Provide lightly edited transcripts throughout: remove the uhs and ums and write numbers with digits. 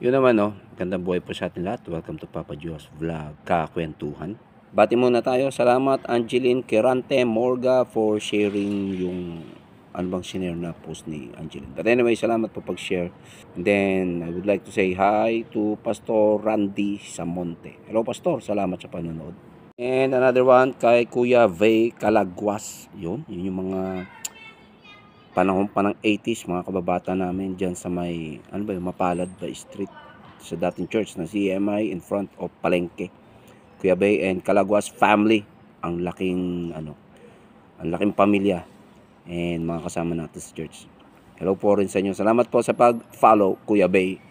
Yun naman, no, gandang buhay po sa atin lahat. Welcome to Papa Diyos Vlog Kakwentuhan. Bati muna tayo. Salamat Angeline Quirante Morga for sharing yung ano bang sinare na post ni Angeline. But anyway, salamat po pag-share. And then, I would like to say hi to Pastor Randy Samonte. Hello Pastor, salamat sa panonood. And another one kay Kuya Vey Calagwas. Yun yung mga panahon pa ng 80s, mga kababata namin dyan sa may, ano ba yun, Mapalad ba Street, sa dating church na CMI in front of Palengke. Kuya Bay and Calagwas family, ang laking, ang laking pamilya and mga kasama natin sa church. Hello po rin sa inyo. Salamat po sa pag-follow, Kuya Bay.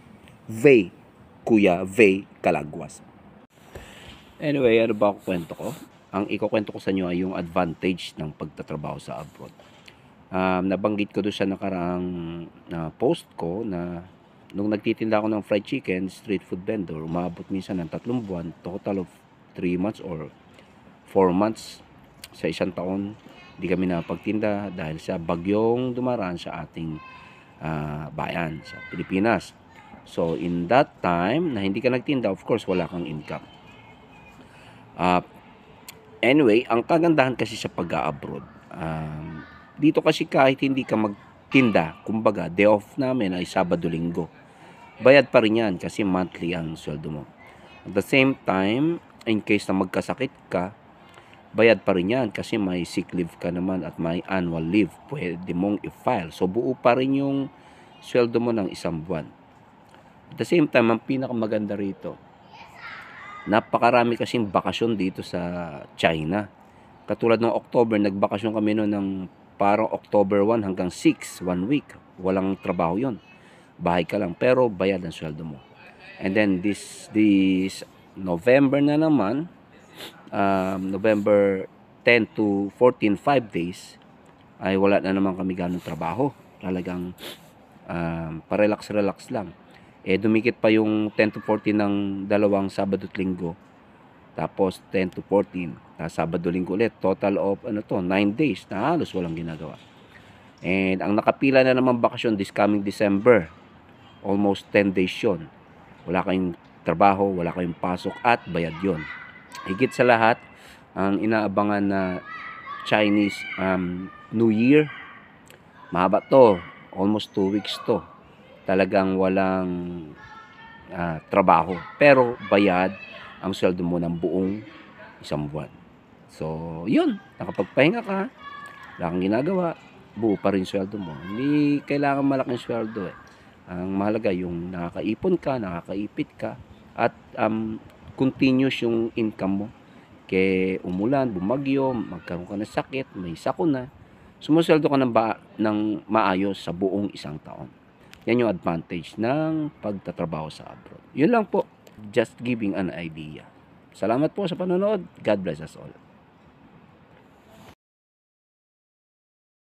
Kuya Bay Calagwas. Anyway, ano ba ako kwento ko? Ang ikukwento ko sa inyo ay yung advantage ng pagtatrabaho sa abroad. Nabanggit ko doon sa nakaraang post ko na nung nagtitinda ako ng fried chicken, street food vendor, umabot minsan ng 3 buwan, total of 3 months or 4 months sa isang taon, hindi kami napagtinda dahil sa bagyong dumaraan sa ating bayan, sa Pilipinas. So, in that time, na hindi ka nagtinda, of course, wala kang income. Anyway, ang kagandahan kasi sa pag-abroad, dito kasi kahit hindi ka magtinda, kumbaga, day off namin ay Sabado-Linggo. Bayad pa rin yan kasi monthly ang sweldo mo. At the same time, in case na magkasakit ka, bayad pa rin yan kasi may sick leave ka naman at may annual leave. Pwede mong i-file. So, buo pa rin yung sweldo mo ng isang buwan. At the same time, ang pinakamaganda rito, napakarami kasing bakasyon dito sa China. Katulad ng October, nagbakasyon kami noon ng parang October 1 hanggang 6, 1 week. Walang trabaho yon. Bahay ka lang, pero bayad ang sweldo mo. And then this November na naman, November 10 to 14, 5 days, ay wala na naman kami ganong trabaho. Talagang parelax-relax lang. Dumikit pa yung 10 to 14 ng dalawang Sabado at Linggo. Tapos 10 to 14, Sabado-Linggo ulit. Total of 9 days na halos walang ginagawa. And ang nakapila na naman bakasyon this coming December, almost 10 days yun. Wala kayong trabaho, wala kayong pasok at bayad yun. Higit sa lahat, ang inaabangan na Chinese New Year, mahaba to, almost 2 weeks to. Talagang walang trabaho, pero bayad ang sweldo mo ng buong isang buwan. So, yun, nakapagpahinga ka, wala kang ginagawa, buo pa rin sweldo mo. Hindi kailangan malaking sweldo eh. Ang mahalaga yung nakakaipon ka, nakakaipit ka, at continuous yung income mo. Kaya umulan, bumagyo, magkaroon ka ng sakit, may sakuna, sumusweldo ka ng maayos sa buong isang taon. Yan yung advantage ng pagtatrabaho sa abroad. Yun lang po. Just giving an idea. Salamat po sa panonood. God bless us all.